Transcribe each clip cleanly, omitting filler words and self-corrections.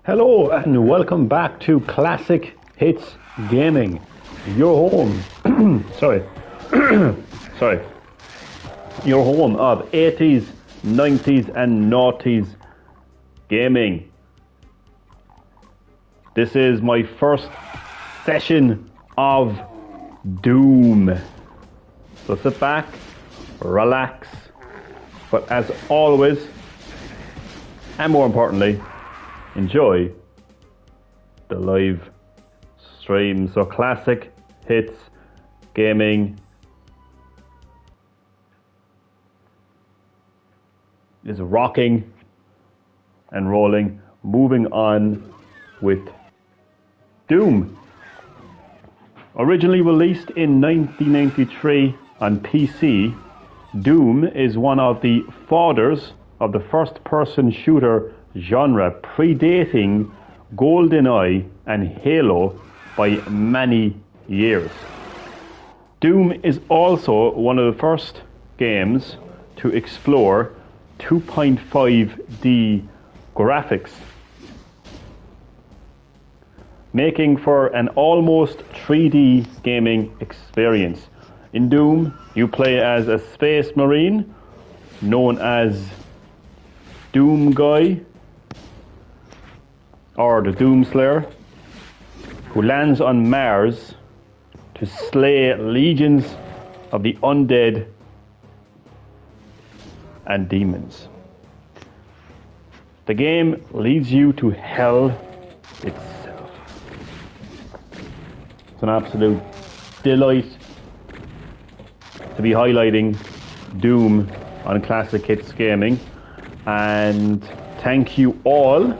Hello and welcome back to Classic Hits Gaming, your home. sorry, sorry, your home of 80s, 90s, and noughties gaming. This is my first session of Doom. So sit back, relax, but as always, and more importantly, enjoy the live stream. So Classic Hits Gaming is rocking and rolling. Moving on with Doom. Originally released in 1993 on PC, Doom is one of the fathers of the first-person shooter genre, predating Goldeneye and Halo by many years. Doom is also one of the first games to explore 2.5D graphics, making for an almost 3D gaming experience. In Doom, you play as a space marine known as Doomguy, or the Doomslayer, who lands on Mars to slay legions of the undead and demons. The game leads you to hell itself. It's an absolute delight to be highlighting Doom on Classic Hits Gaming, and thank you all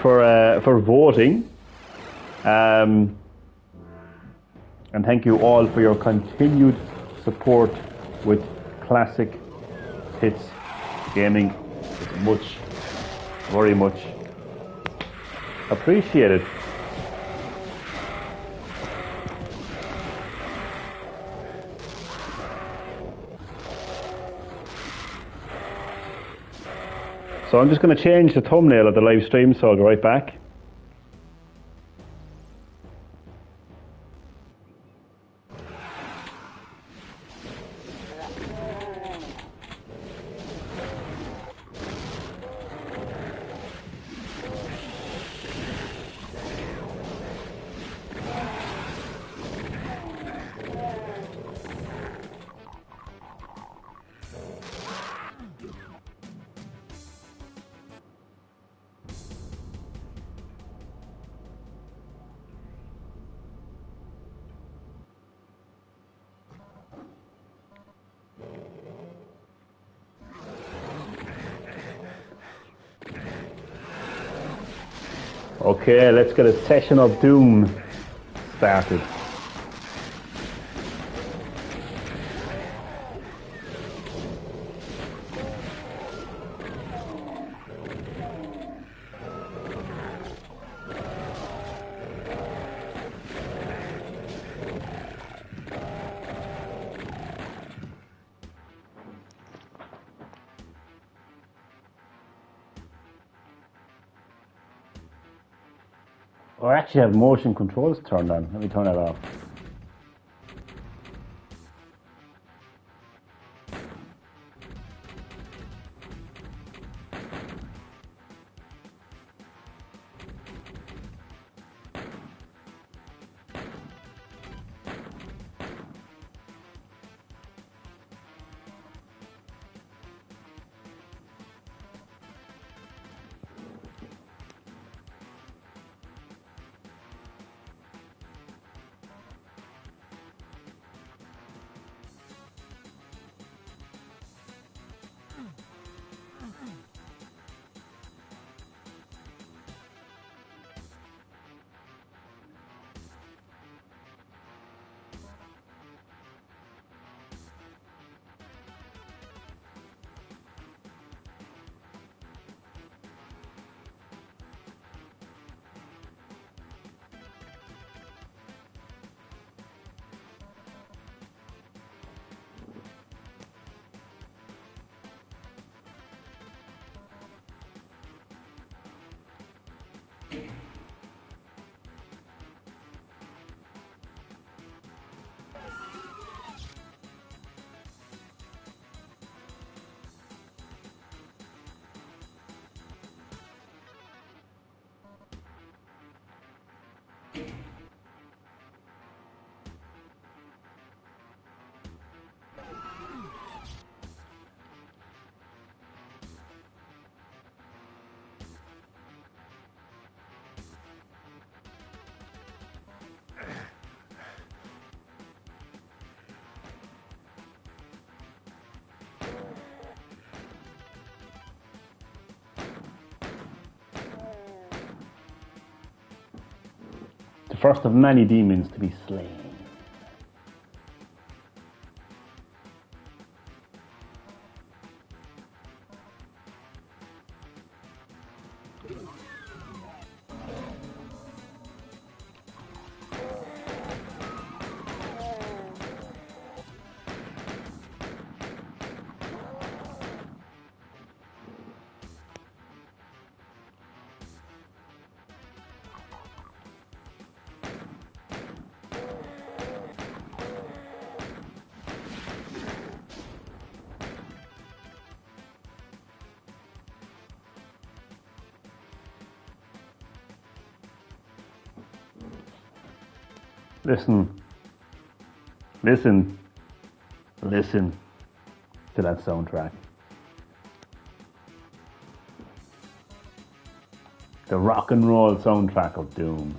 for voting, and thank you all for your continued support with Classic Hits Gaming. It's very much appreciated. So I'm just going to change the thumbnail of the live stream, so I'll go right back. Okay, let's get a session of Doom started. Oh, I actually have motion controls turned on. Let me turn that off. first of many demons to be slain. Listen to that soundtrack. The rock and roll soundtrack of Doom.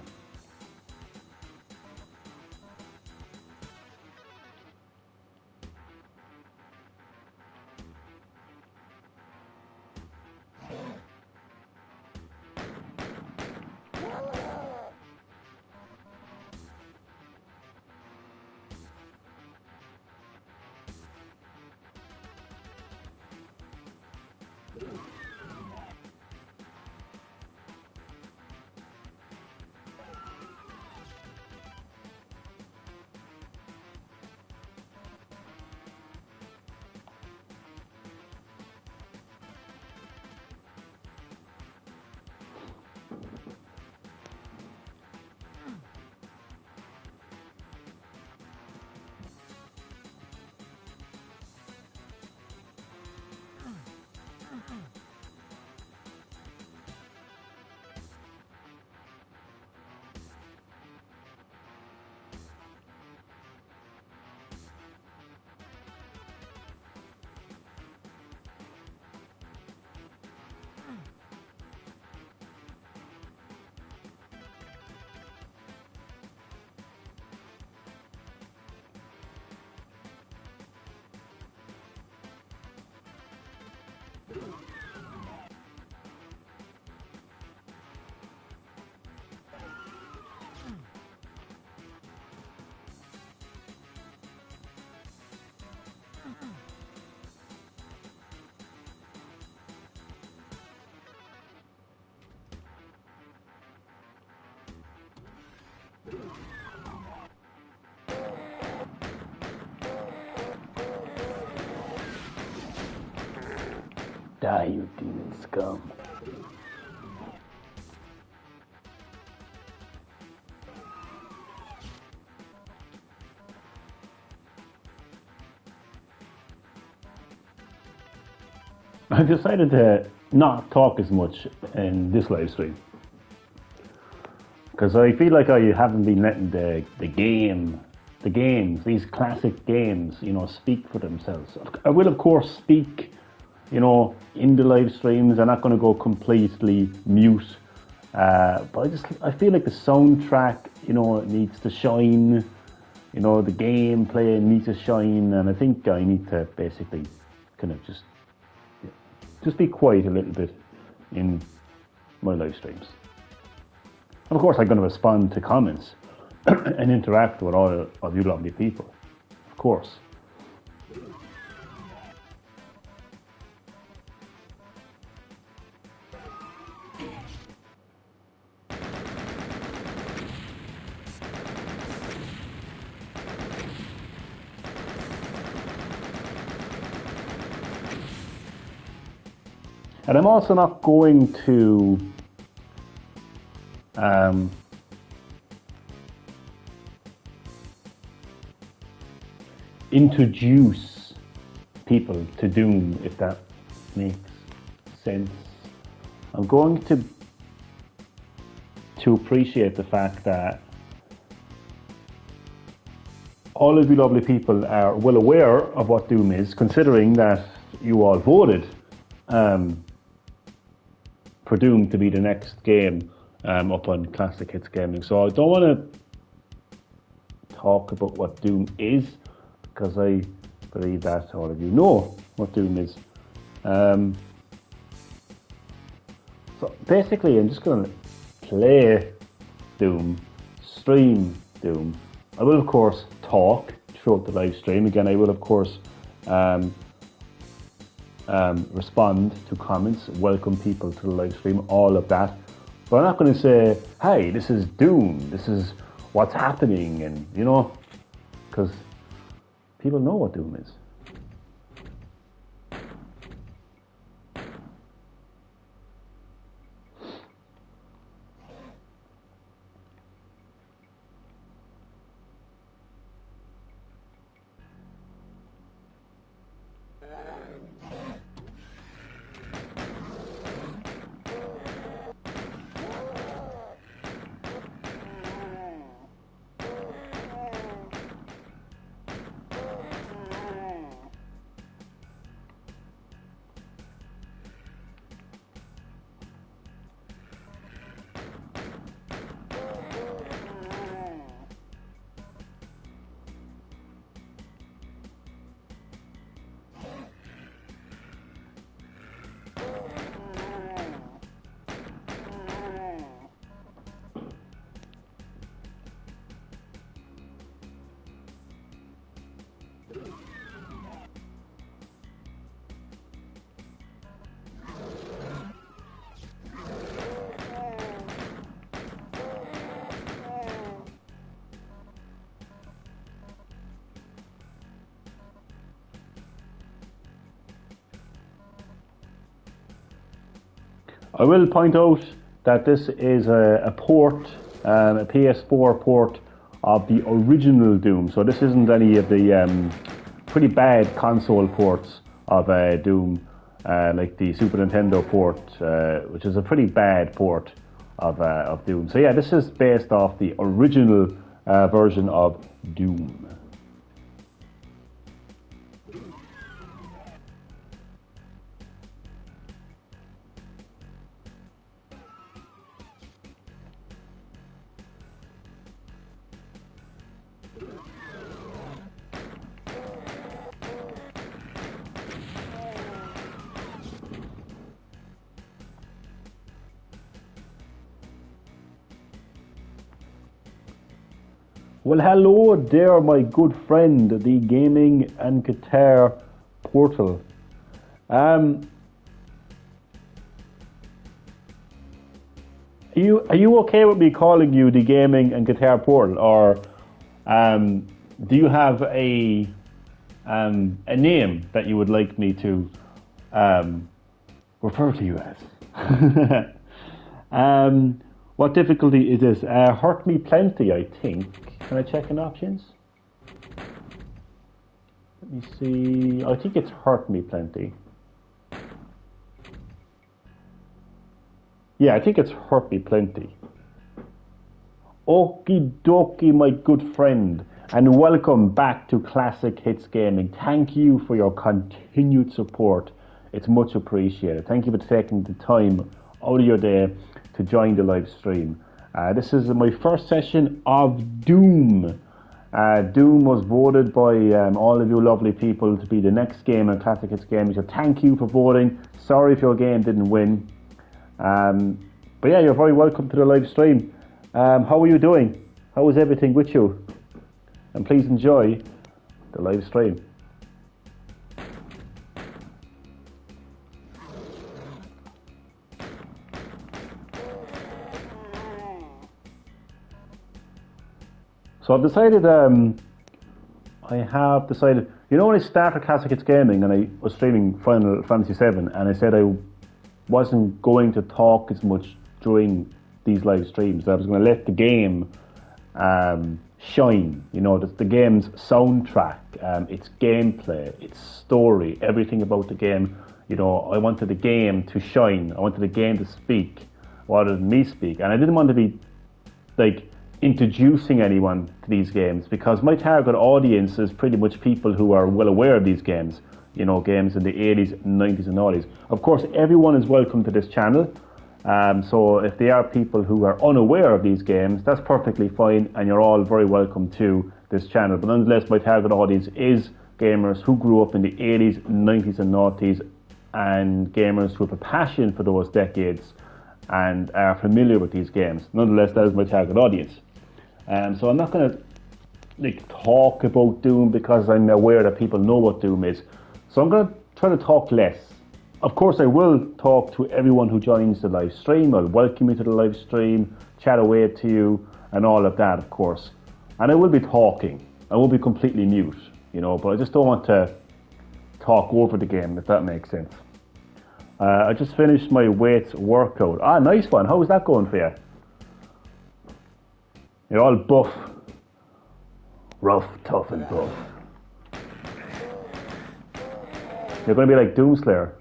Die, you demon scum. I've decided to not talk as much in this live stream because I feel like I haven't been letting the games, these classic games, speak for themselves. I will of course speak, in the live streams. I'm not going to go completely mute, but I feel like the soundtrack, it needs to shine. The gameplay needs to shine, and I think I need to basically kind of just be quiet a little bit in my live streams. And of course, I'm going to respond to comments and interact with all of you lovely people, of course. And I'm also not going to introduce people to Doom, if that makes sense. I'm going to appreciate the fact that all of you lovely people are well aware of what Doom is, considering that you all voted for Doom to be the next game up on Classic Hits Gaming. So I don't want to talk about what Doom is, because I believe that all of you know what Doom is. So basically I'm just going to play Doom stream Doom. I will, of course, talk throughout the live stream. Again, I will, of course, respond to comments, welcome people to the live stream, all of that. But I'm not going to say, hey, this is Doom, this is what's happening, and you know, because people know what Doom is. I will point out that this is a port, a PS4 port of the original Doom. So this isn't any of the pretty bad console ports of Doom, like the Super Nintendo port, which is a pretty bad port of Doom. So yeah, this is based off the original version of Doom. Well, hello there, my good friend, the Gaming and Guitar Portal. Are you okay with me calling you the Gaming and Guitar Portal, or do you have a name that you would like me to refer to you as? What difficulty is this? Hurt Me Plenty, I think. Can I check in options? Let me see. I think it's Hurt Me Plenty. Yeah, I think it's Hurt Me Plenty. Okie dokie, my good friend, and welcome back to Classic Hits Gaming. Thank you for your continued support. It's much appreciated. Thank you for taking the time out of your day to join the live stream. This is my first session of Doom. Doom was voted by all of you lovely people to be the next game in Classic Hits Gaming, so thank you for voting. Sorry if your game didn't win. But yeah, you're very welcome to the live stream. How are you doing? How is everything with you? And please enjoy the live stream. So I've decided, you know, when I started Classic Hits Gaming and I was streaming Final Fantasy VII, and I said I wasn't going to talk as much during these live streams. I was going to let the game shine, you know, the game's soundtrack, its gameplay, its story, everything about the game. You know, I wanted the game to shine. I wanted the game to speak rather than me speak. And I didn't want to be, like, introducing anyone to these games, because my target audience is pretty much people who are well aware of these games, you know, games in the 80s, 90s and 90s. Of course, everyone is welcome to this channel, so if there are people who are unaware of these games, that's perfectly fine, and you're all very welcome to this channel. But nonetheless, my target audience is gamers who grew up in the 80s, 90s and 90s, and gamers who have a passion for those decades and are familiar with these games. Nonetheless, that is my target audience. So I'm not going to like talk about Doom because I'm aware that people know what Doom is. So I'm going to try to talk less. Of course, I will talk to everyone who joins the live stream. I'll welcome you to the live stream, chat away to you, and all of that, of course. And I will be talking. I won't be completely mute, you know, but I just don't want to talk over the game, if that makes sense. I just finished my weights workout. Ah, nice one. How is that going for you? You're all buff. Rough, tough, and buff. You're going to be like Doomslayer.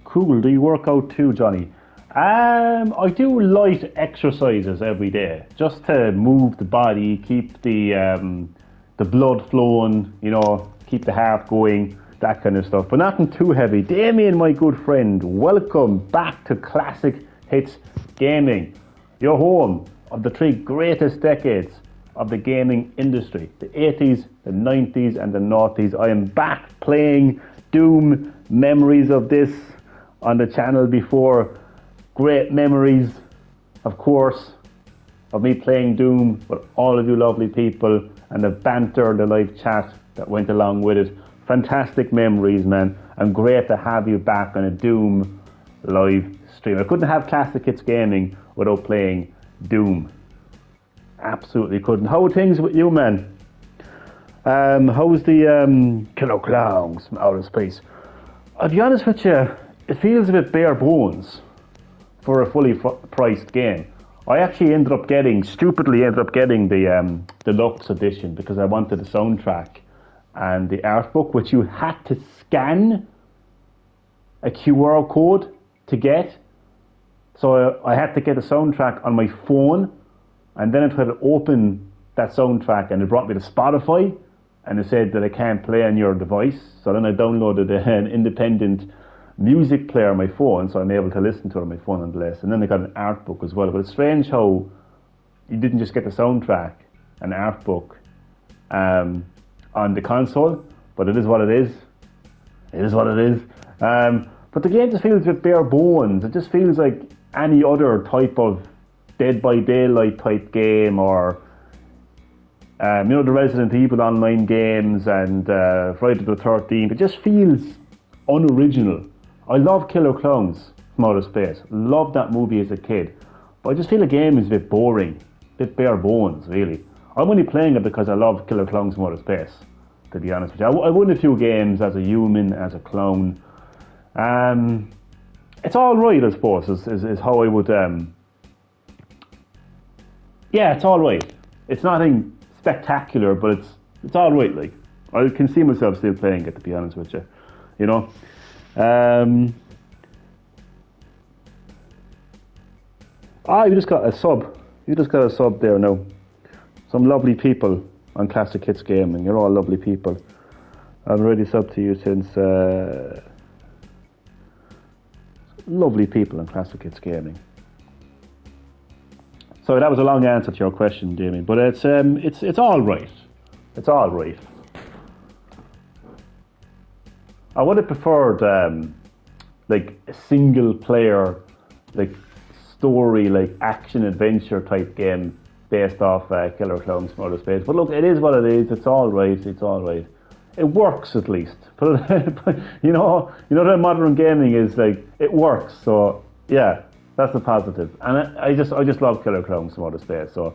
Cool. Do you work out too, Johnny? I do light exercises every day, just to move the body, keep the blood flowing, you know, keep the heart going, that kind of stuff. But nothing too heavy. Damien, my good friend, welcome back to Classic Hits Gaming, your home of the three greatest decades of the gaming industry: the 80s, the 90s, and the noughties. I am back playing Doom. Memories of this on the channel before. Great memories, of course, of me playing Doom with all of you lovely people, and the banter, the live chat that went along with it. Fantastic memories, man, and great to have you back on a Doom live stream. I couldn't have Classic Hits Gaming without playing Doom. Absolutely couldn't. How are things with you, man? How's the Killer Clowns from outer space? I'll be honest with you, it feels a bit bare bones for a fully priced game. I actually stupidly ended up getting the deluxe edition because I wanted the soundtrack and the art book, which you had to scan a QR code to get. So I had to get the soundtrack on my phone, and then I tried to open that soundtrack and it brought me to Spotify, and it said that I can't play on your device. So then I downloaded an independent music player on my phone, so I'm able to listen to it on my phone nonetheless. And then I got an art book as well. But it's strange how you didn't just get the soundtrack and art book on the console, but it is what it is. It is what it is. But the game just feels a bit bare bones. It just feels like any other type of Dead by Daylight type game, or you know, the Resident Evil online games and Friday the 13th. It just feels unoriginal. I love Killer Clowns from Outer Space. Loved that movie as a kid. But I just feel the game is a bit boring. A bit bare bones, really. I'm only playing it because I love Killer Clowns from Outer Space, to be honest with you. I won a few games as a human, as a clown. It's alright, I suppose, is how I would... yeah, it's alright. It's nothing spectacular, but it's alright, like. I can see myself still playing it, to be honest with you. You know? You just got a sub. You just got a sub there now. Some lovely people on Classic Hits Gaming. You're all lovely people. I've already subbed to you since... lovely people on Classic Hits Gaming. So that was a long answer to your question, Damien, but it's all right. It's all right. I would have preferred like a single player like story, like action adventure type game based off Killer Clowns from Outer Space. But look, it is what it is. It's all right. It's all right. It works at least. You know that modern gaming is like it works. So yeah, that's the positive. And I just love Killer Clowns from Outer Space. So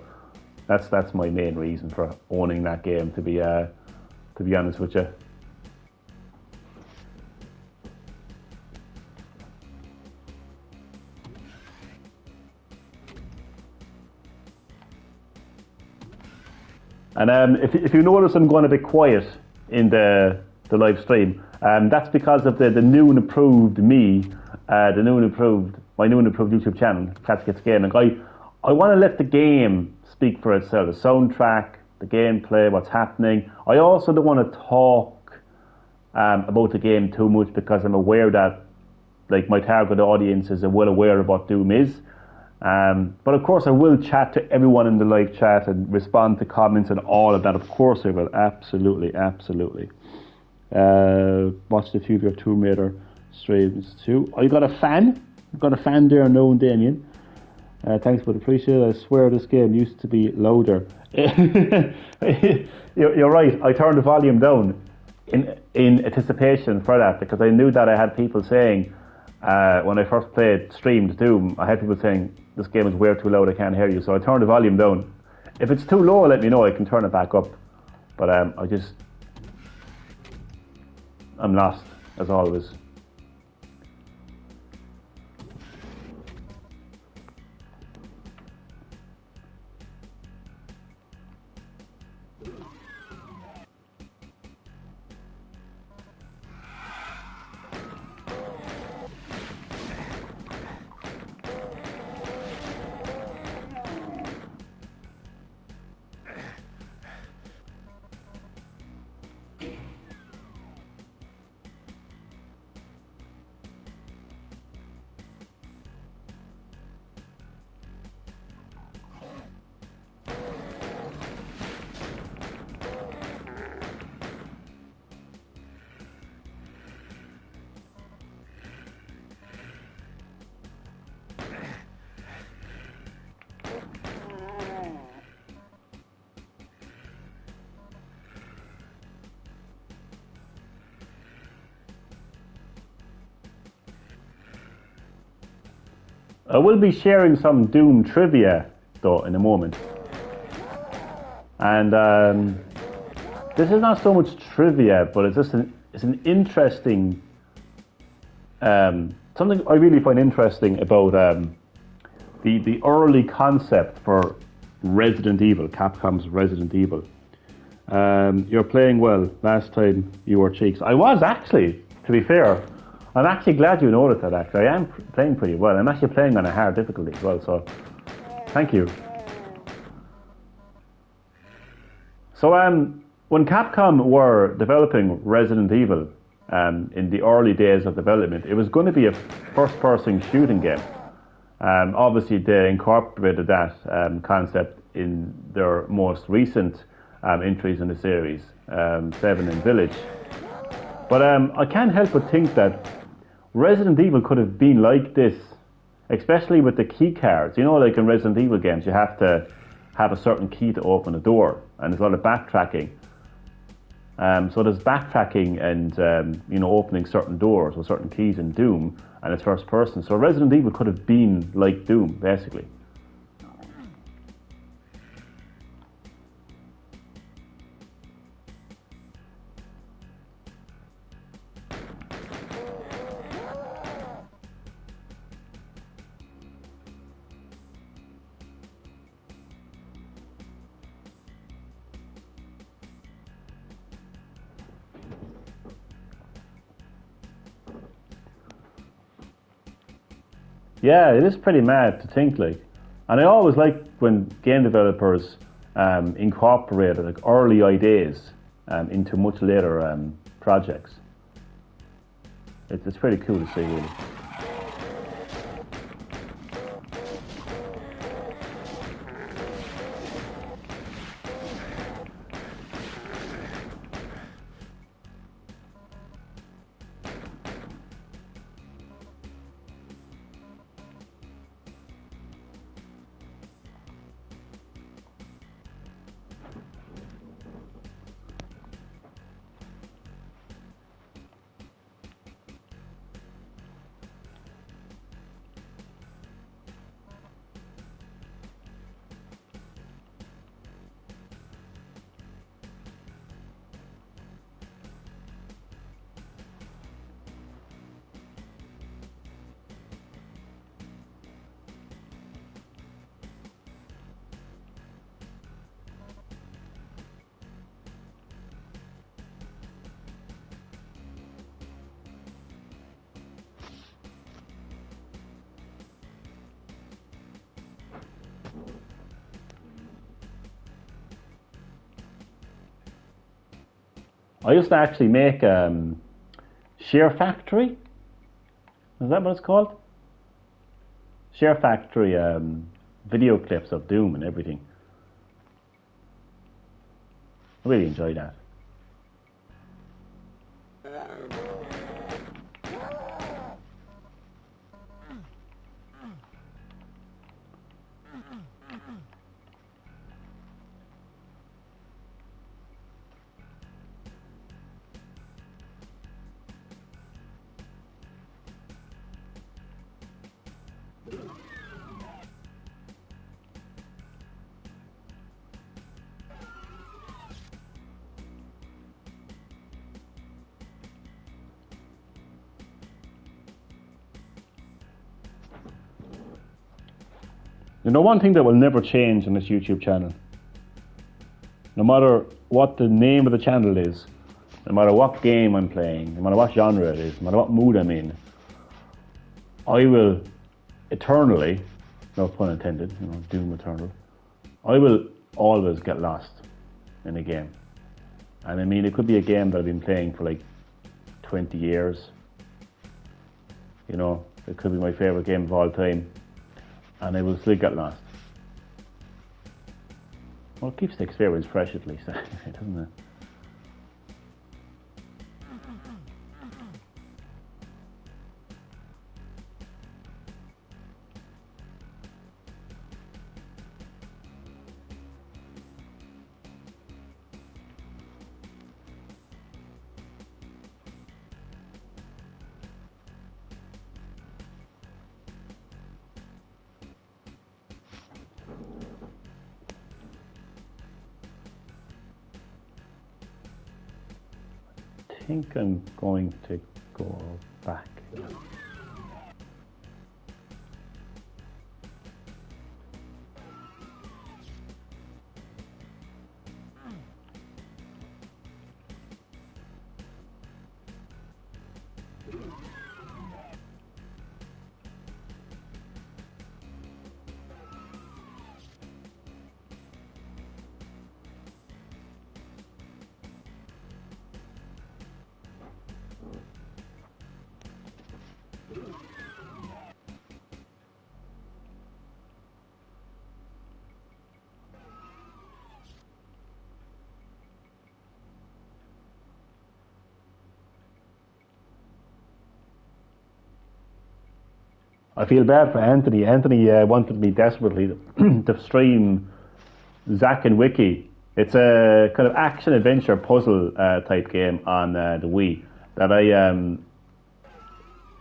that's my main reason for owning that game. To be honest with you. And if you notice, I'm going a bit quiet in the live stream. That's because of the new and improved me, my new and improved YouTube channel, Cats Gets Gaming. I want to let the game speak for itself. The soundtrack, the gameplay, what's happening. I also don't want to talk about the game too much because I'm aware that like my target audience is well aware of what Doom is. But of course I will chat to everyone in the live chat and respond to comments and all of that. Of course I will. Absolutely. Watch the future of Tomb Raider streams too. Oh, you got a fan? You've got a fan there, known Damien. Thanks, but appreciate it. I swear this game used to be louder. You're right. I turned the volume down in anticipation for that because I knew that I had people saying when I first streamed Doom, I had people saying this game is way too loud, I can't hear you. So I turned the volume down. If it's too low, let me know. I can turn it back up. But I'm lost as always. I will be sharing some Doom trivia though in a moment. And this is not so much trivia, but it's just an interesting something I really find interesting about the early concept for Resident Evil, Capcom's Resident Evil. You're playing well. Last time you were cheeks. I was actually, to be fair. I'm actually glad you noticed that, actually. I am playing pretty well. I'm actually playing on a hard difficulty as well, so thank you. So when Capcom were developing Resident Evil in the early days of development, it was going to be a first-person shooting game. Obviously, they incorporated that concept in their most recent entries in the series, 7 and Village. But I can't help but think that Resident Evil could have been like this, especially with the key cards. You know, like in Resident Evil games, you have to have a certain key to open a door, and there's a lot of backtracking. So there's backtracking and opening certain doors with certain keys in Doom, and it's first person. So Resident Evil could have been like Doom, basically. Yeah, it is pretty mad to think like. And I always like when game developers incorporate like early ideas into much later projects. It's pretty cool to see, really. I used to actually make Share Factory. Is that what it's called? Share Factory video clips of Doom and everything. I really enjoy that. You know, one thing that will never change on this YouTube channel, no matter what the name of the channel is, no matter what game I'm playing, no matter what genre it is, no matter what mood I'm in, I will eternally, no pun intended, you know, Doom Eternal, I will always get lost in a game. And I mean, it could be a game that I've been playing for like 20 years. You know, it could be my favourite game of all time. And I will still get lost. Well, it keeps the experience fresh at least, doesn't it? I think I'm going to go back. I feel bad for Anthony. Anthony wanted me desperately to stream Zack and Wiki. It's a kind of action-adventure puzzle type game on the Wii that I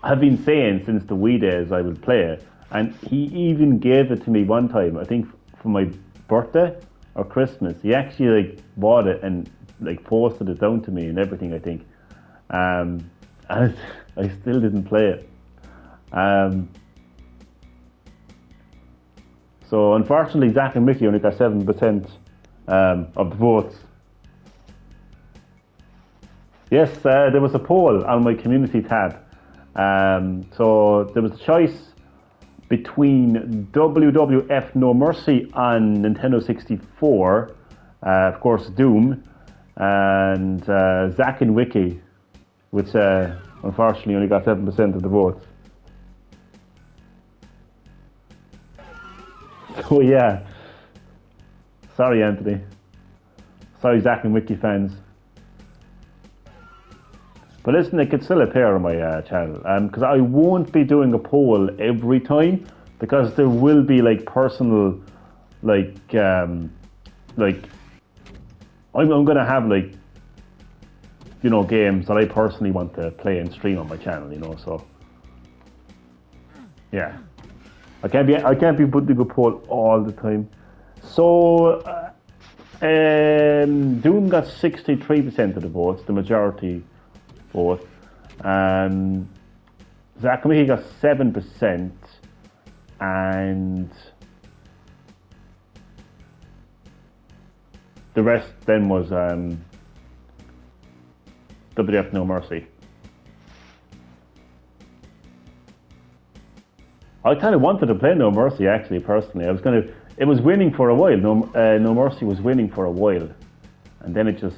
have been saying since the Wii days I would play it. And he even gave it to me one time, I think for my birthday or Christmas. He actually like bought it and like posted it down to me and everything, I think. And I still didn't play it. So unfortunately, Zack and Mickey only got 7% of the votes. Yes, there was a poll on my community tab. So there was a choice between WWF No Mercy on Nintendo 64, of course Doom, and Zack and Wiki, which unfortunately only got 7% of the votes. Oh yeah. Sorry, Anthony. Sorry, Zack and Wiki fans. But listen, it could still appear on my channel, because I won't be doing a poll every time, because there will be like personal, like I'm gonna have like, you know, games that I personally want to play and stream on my channel, you know. So yeah. I can't be putting a poll all the time. So Doom got 63% of the votes, the majority vote. Zack and Wiki got 7%, and the rest then was WWF No Mercy. I kind of wanted to play No Mercy actually, personally. It was winning for a while. No Mercy was winning for a while, and then it just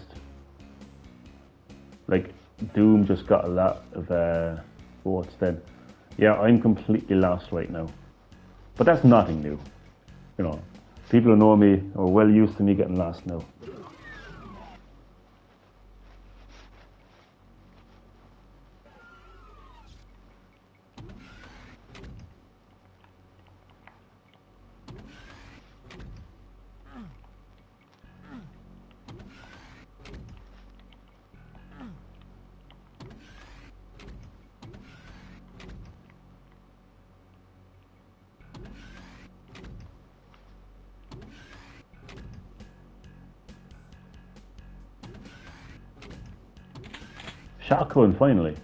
like Doom just got a lot of votes then. Yeah, I'm completely lost right now. But that's nothing new. You know, people who know me are well used to me getting lost now. Shotgun, finally.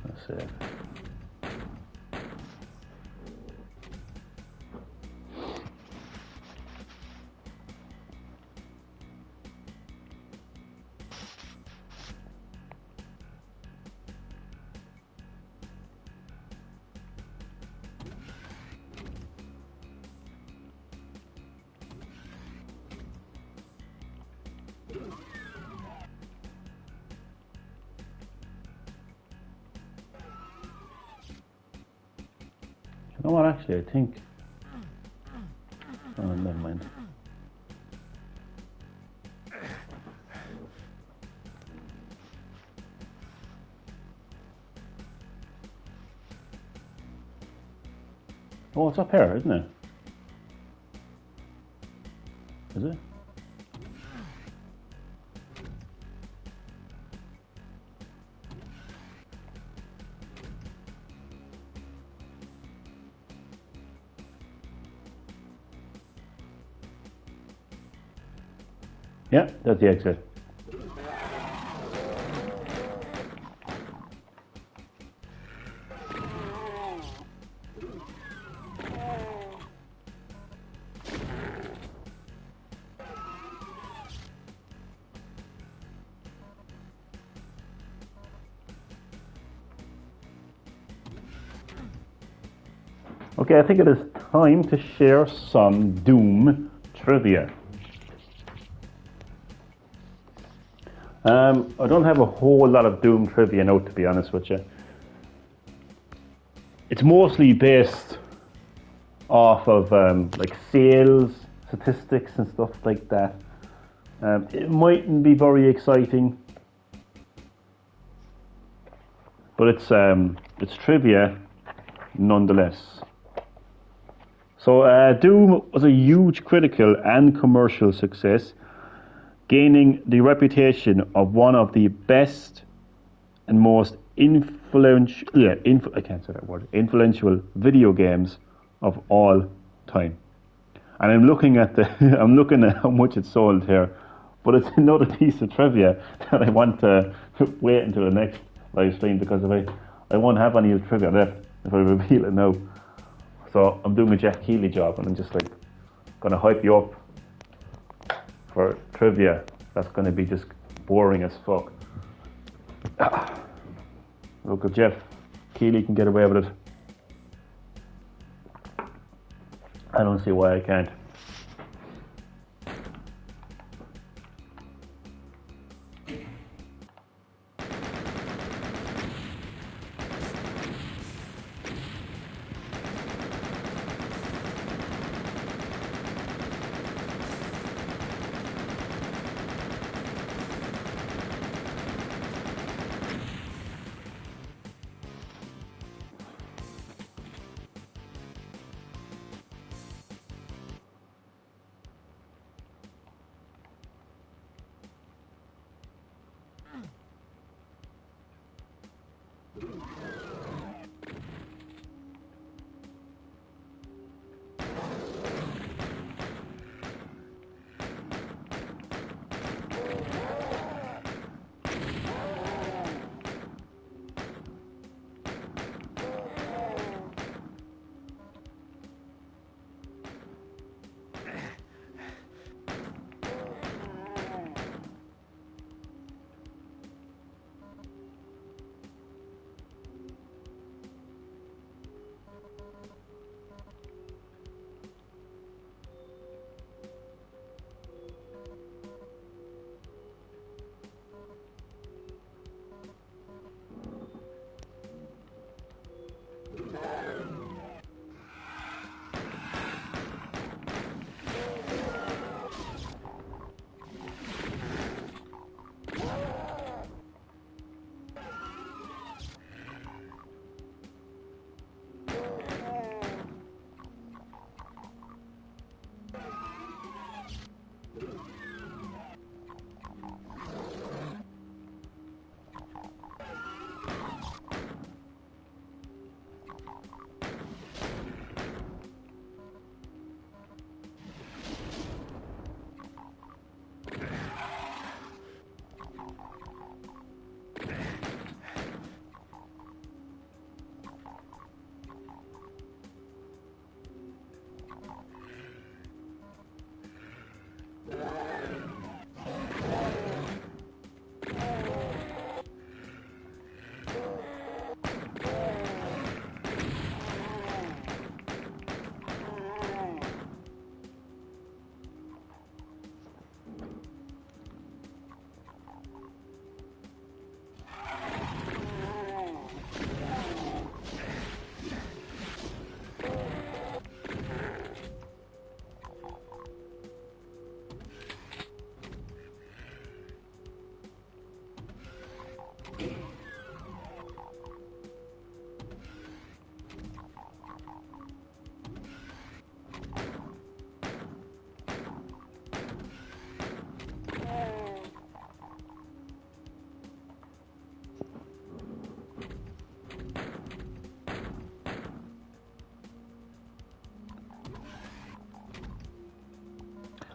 That's it. You know what, actually, I think... Oh, never mind. Oh, it's up here, isn't it? Is it? Yeah, that's the exit. Okay, I think it is time to share some Doom trivia. I don't have a whole lot of Doom trivia now, to be honest with you. It's mostly based off of like sales statistics and stuff like that. It mightn't be very exciting, but it's trivia nonetheless. So Doom was a huge critical and commercial success, gaining the reputation of one of the best and most influential video games of all time. And I'm looking at I'm looking at how much it sold here, but it's another piece of trivia that I want to wait until the next live stream, because if I won't have any trivia left if I reveal it now. So I'm doing a Jeff Keighley job, and I'm just like gonna hype you up for trivia that's gonna be just boring as fuck. Look, if Jeff Keighley can get away with it, I don't see why I can't.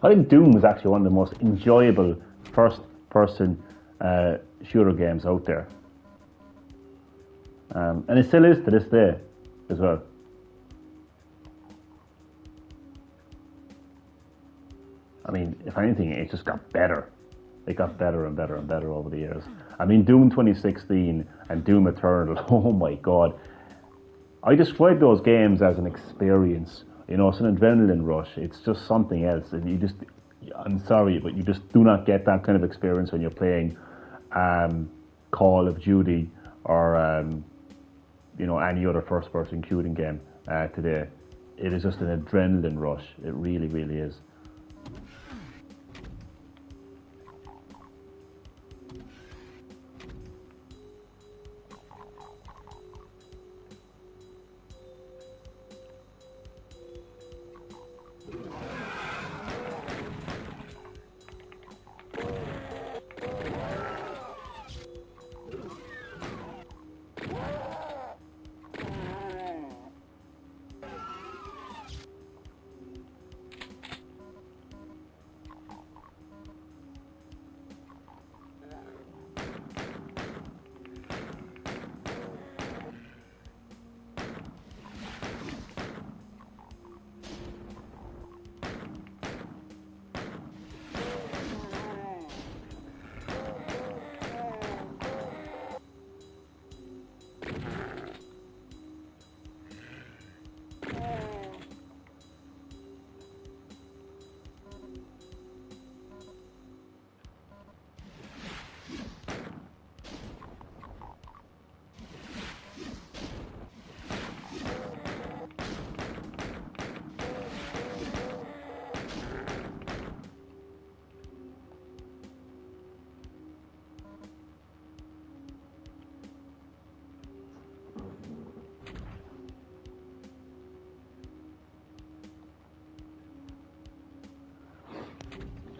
I think Doom was actually one of the most enjoyable first-person shooter games out there. And it still is to this day as well. I mean, if anything, it just got better. It got better and better and better over the years. I mean, Doom 2016 and Doom Eternal, oh my god. I describe those games as an experience. You know, it's an adrenaline rush. It's just something else. And you just, I'm sorry, but you just do not get that kind of experience when you're playing Call of Duty or, you know, any other first-person shooting game today. It is just an adrenaline rush. It really, really is.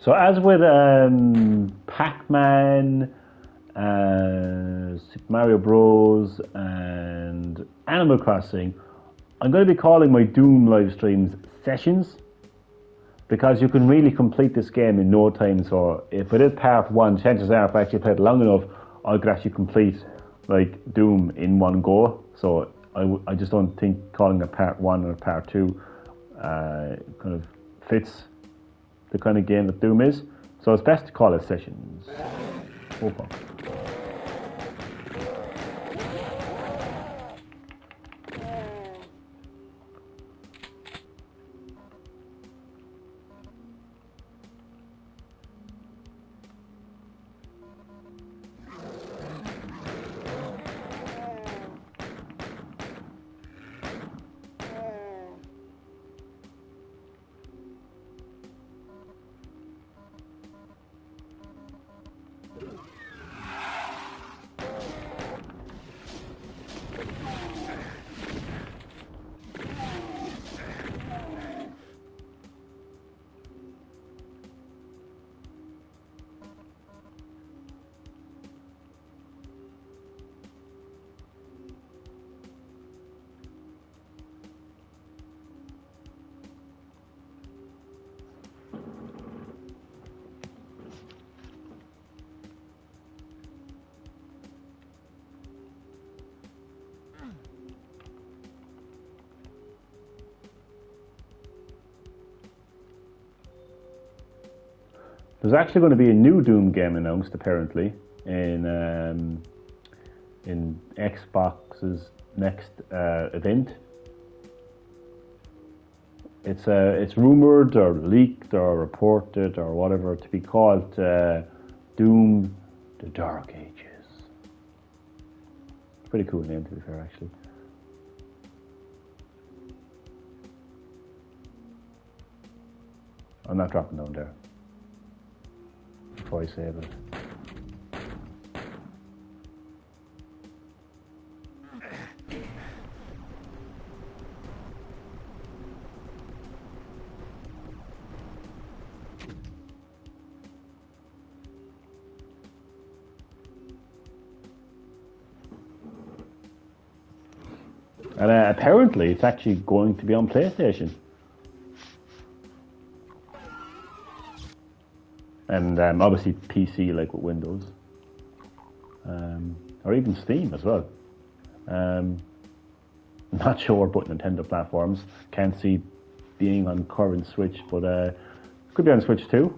So as with Pac-Man, Super Mario Bros. And Animal Crossing, I'm going to be calling my Doom live streams sessions because you can really complete this game in no time. So if it is part one, chances are if I actually play it long enough, I could actually complete like Doom in one go. So I just don't think calling it part one or part two kind of fits the kind of game that Doom is. So it's best to call it sessions. Oh, fuck. There's actually going to be a new Doom game announced, apparently, in Xbox's next event. It's rumored or leaked or reported or whatever to be called Doom: The Dark Ages. Pretty cool name, to be fair, actually. I'm not dropping down there before I save it. And apparently it's actually going to be on PlayStation. And obviously PC, like with Windows, or even Steam as well. Not sure about Nintendo platforms. Can't see being on current Switch, but could be on Switch too.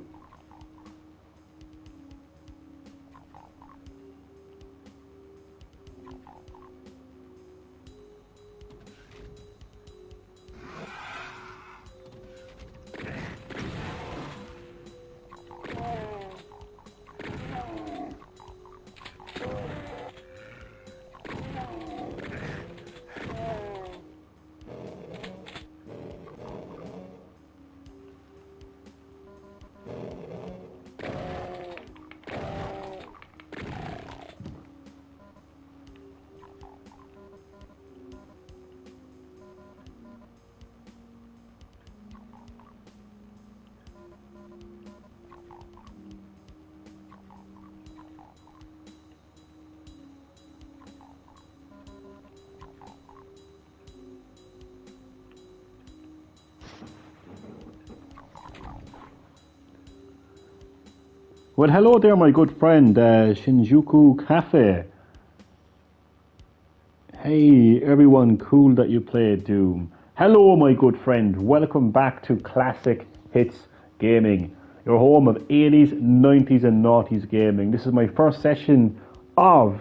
Well, hello there, my good friend, Shinjuku Cafe. Hey, everyone, cool that you play Doom. Hello, my good friend. Welcome back to Classic Hits Gaming, your home of 80s, 90s, and noughties gaming. This is my first session of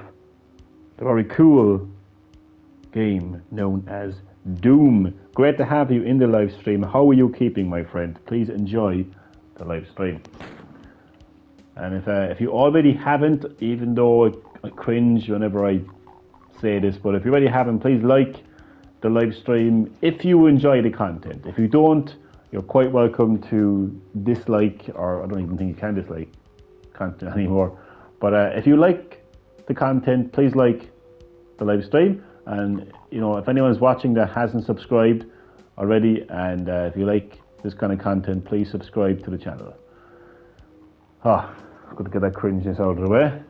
the very cool game known as Doom. Great to have you in the live stream. How are you keeping, my friend? Please enjoy the live stream. And if you already haven't, even though I cringe whenever I say this, but if you already haven't, please like the live stream if you enjoy the content. If you don't, you're quite welcome to dislike, or I don't even think you can dislike content anymore. But if you like the content, please like the live stream. And you know, if anyone is watching that hasn't subscribed already, and if you like this kind of content, please subscribe to the channel. Good to get that cringiness out of the way.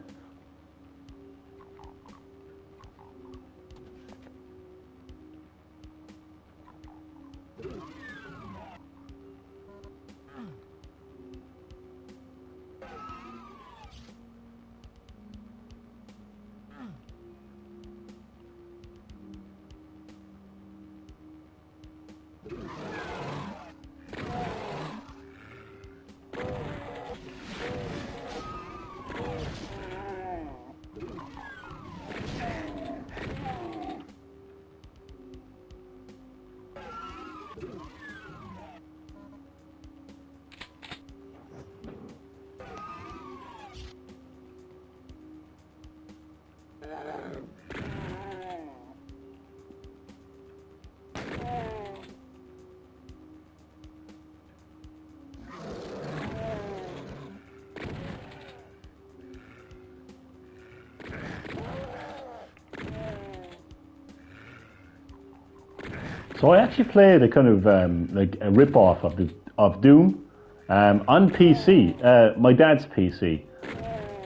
So I actually played a kind of like a rip-off of Doom on PC, my dad's PC.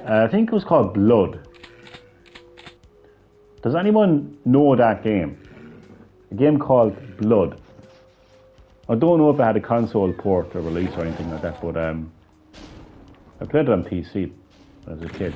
I think it was called Blood. Does anyone know that game? A game called Blood. I don't know if it had a console port or release or anything like that, but I played it on PC as a kid.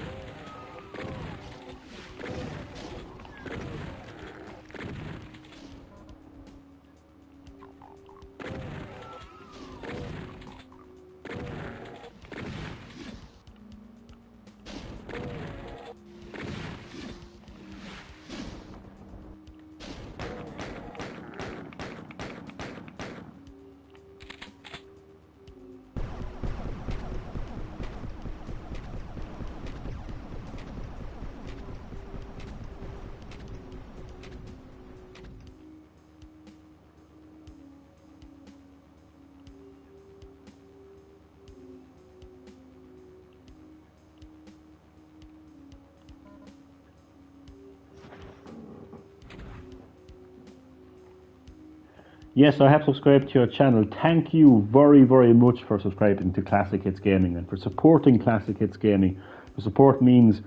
Yes, I have subscribed to your channel. Thank you very, very much for subscribing to Classic Hits Gaming and for supporting Classic Hits Gaming. The support means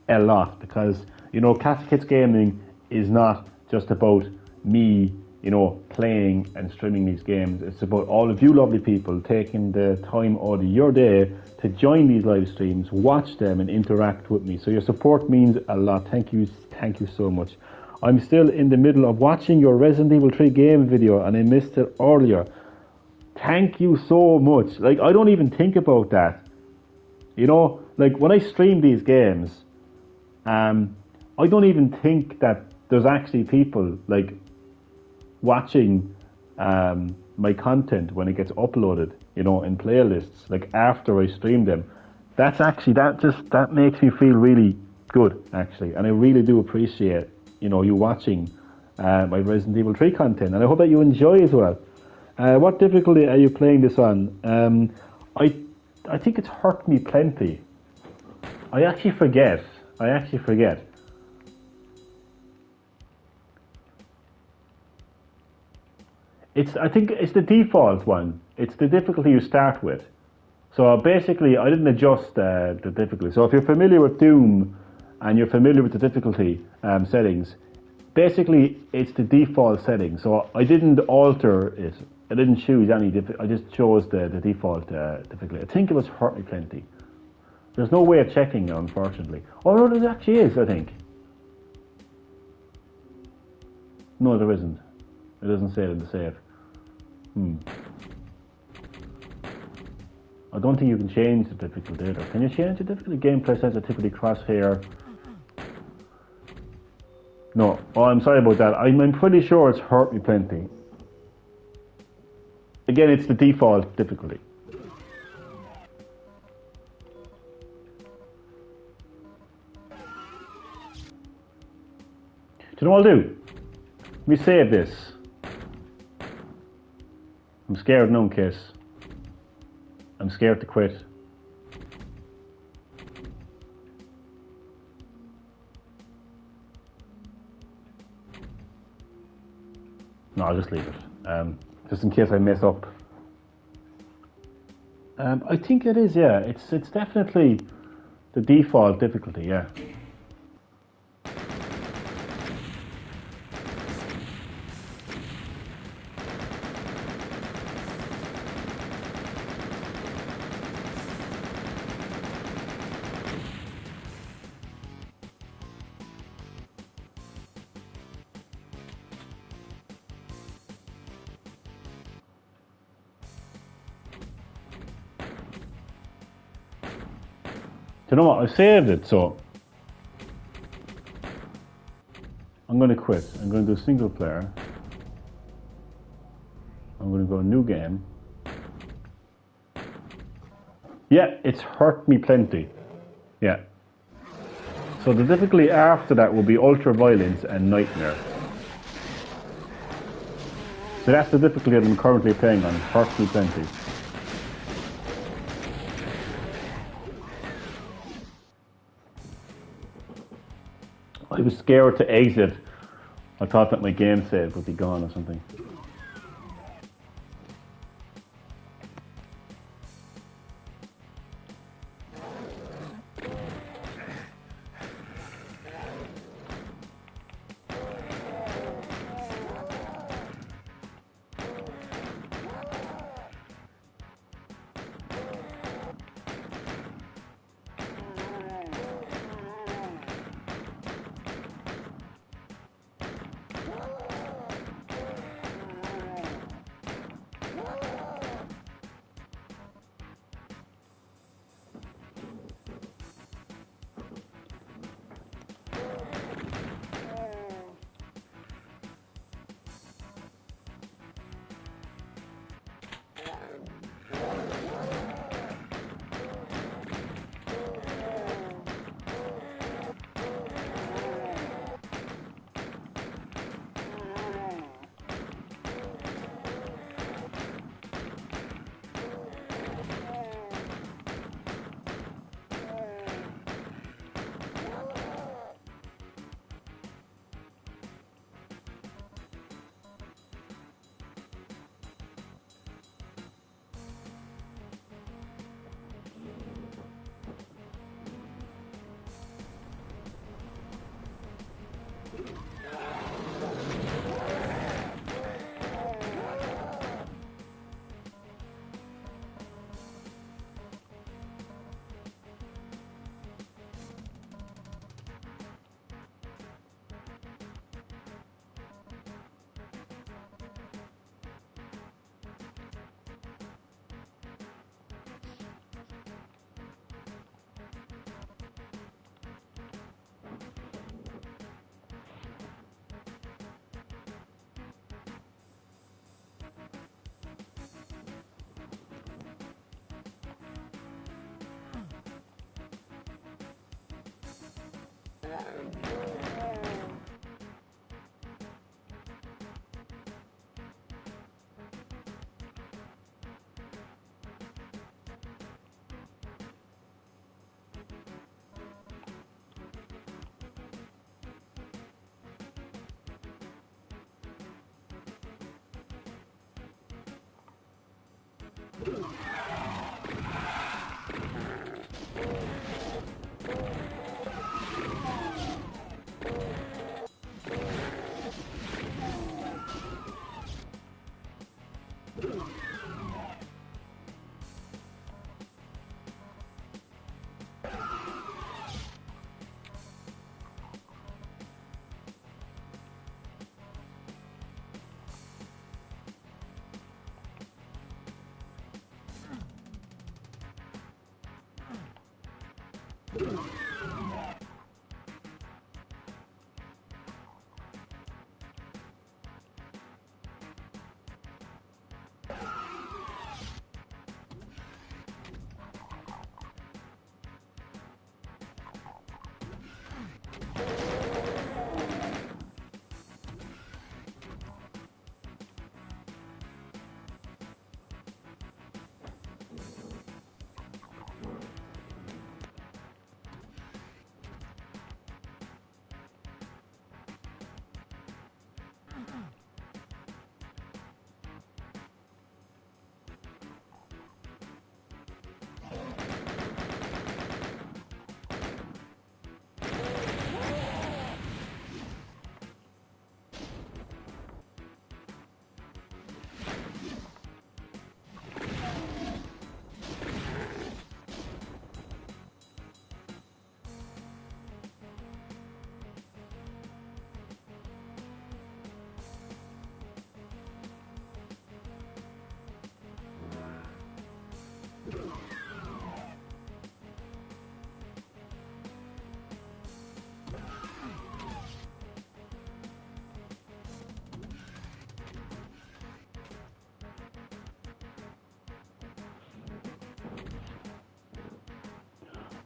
a lot because, you know, Classic Hits Gaming is not just about me you know, playing and streaming these games. It's about all of you lovely people taking the time out of your day to join these live streams, watch them and interact with me. So your support means a lot. Thank you so much. I'm still in the middle of watching your Resident Evil 3 game video and I missed it earlier. Thank you so much. Like, I don't even think about that. You know, like when I stream these games, I don't even think that there's actually people like watching my content when it gets uploaded, you know, in playlists, like after I stream them. That's actually, that makes me feel really good, actually. And I really do appreciate, you know, you watching my Resident Evil 3 content. And I hope that you enjoy as well. What difficulty are you playing this on? I think it's hurt me plenty. I actually forget. I think it's the default one. It's the difficulty you start with. So basically, I didn't adjust the difficulty. So if you're familiar with Doom and you're familiar with the difficulty settings, basically it's the default setting. So I didn't alter it. I didn't choose any difficulty. I just chose the default difficulty. I think it was hurt me plenty. There's no way of checking, unfortunately. Oh no, there actually is, I think. No, there isn't. It doesn't say it in the save. I don't think you can change the difficulty either. Can you change the difficulty? Gameplay sensitivity, crosshair. No. Oh, I'm sorry about that. I'm pretty sure it's hurt me plenty. Again, it's the default difficulty. Do you know what I'll do? Let me save this. I'm scared now, Kiss. I'm scared to quit. No, I'll just leave it. Just in case I mess up. I think it is, yeah. It's definitely the default difficulty, yeah. Do you know what? I saved it, so I'm going to quit. I'm going to do single player. I'm going to go new game. Yeah, it's hurt me plenty. Yeah. So the difficulty after that will be ultra violence and nightmare. So that's the difficulty that I'm currently playing on. Hurt me plenty. I was scared to exit. I thought that my game save would be gone or something.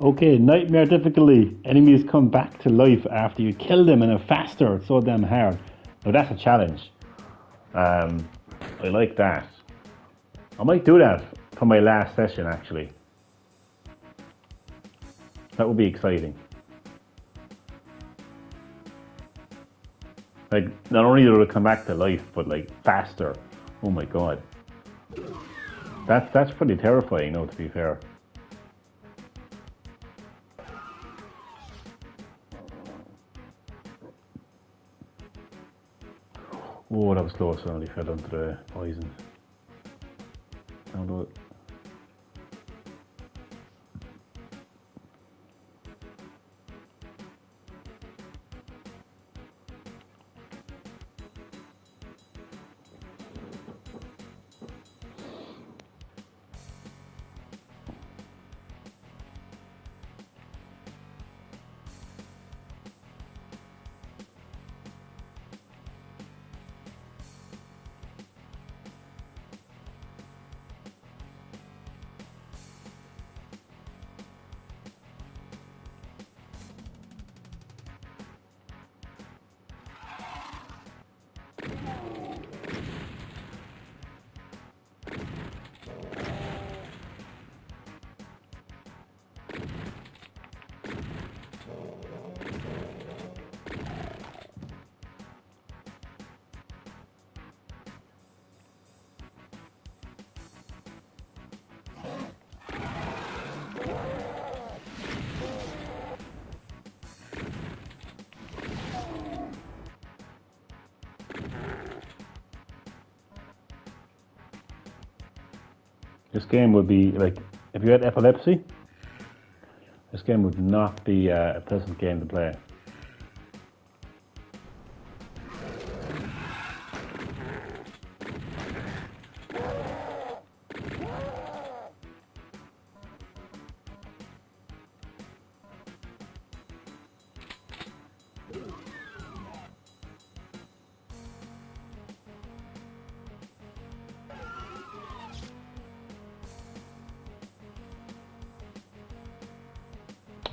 Okay, nightmare difficulty. Enemies come back to life after you kill them in a faster. It's so damn hard. Now that's a challenge. I like that. I might do that for my last session actually. That would be exciting. Like, not only will it come back to life, but like faster. Oh my god. That's pretty terrifying, though, to be fair. Oh, that was close. I only fell into the poison. I'll do it. This game would be like, if you had epilepsy, this game would not be a pleasant game to play.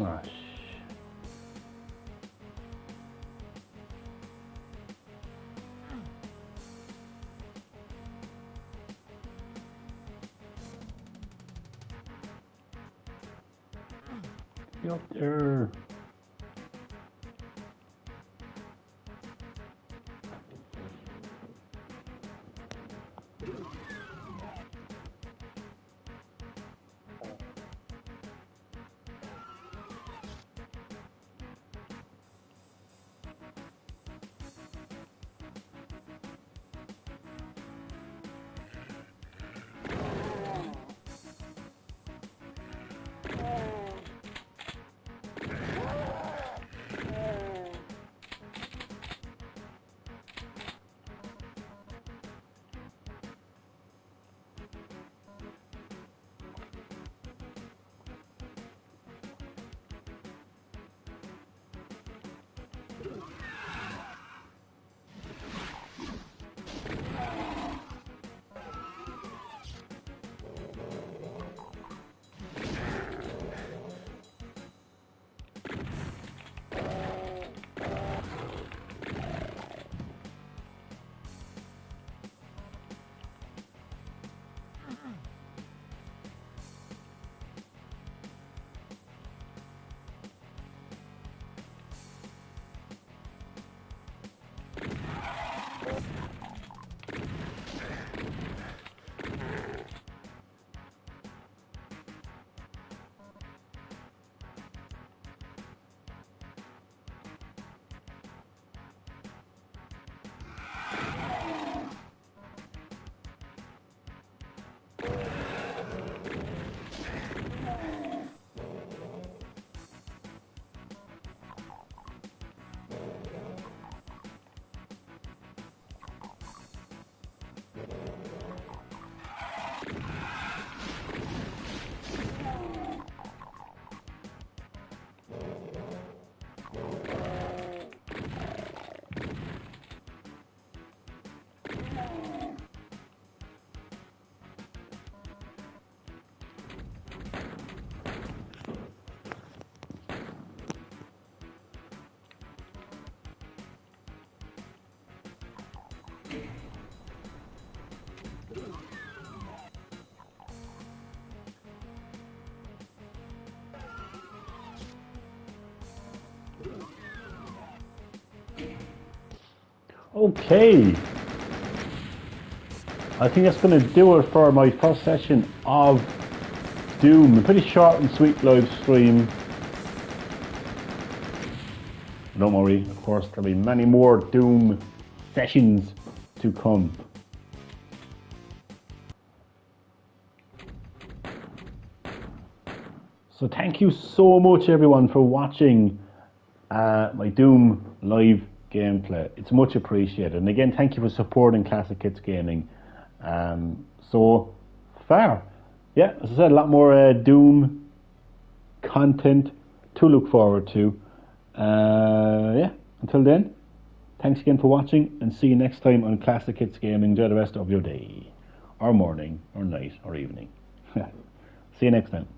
Oh, Get up there. Okay, I think that's going to do it for my first session of Doom. A pretty short and sweet live stream. Don't worry, of course, there'll be many more Doom sessions to come. So thank you so much everyone for watching my Doom live gameplay. It's much appreciated. And again, thank you for supporting Classic Hits Gaming so far. Yeah, as I said, a lot more Doom content to look forward to. Yeah, until then, thanks again for watching and see you next time on Classic Hits Gaming. Enjoy the rest of your day, or morning, or night, or evening. See you next time.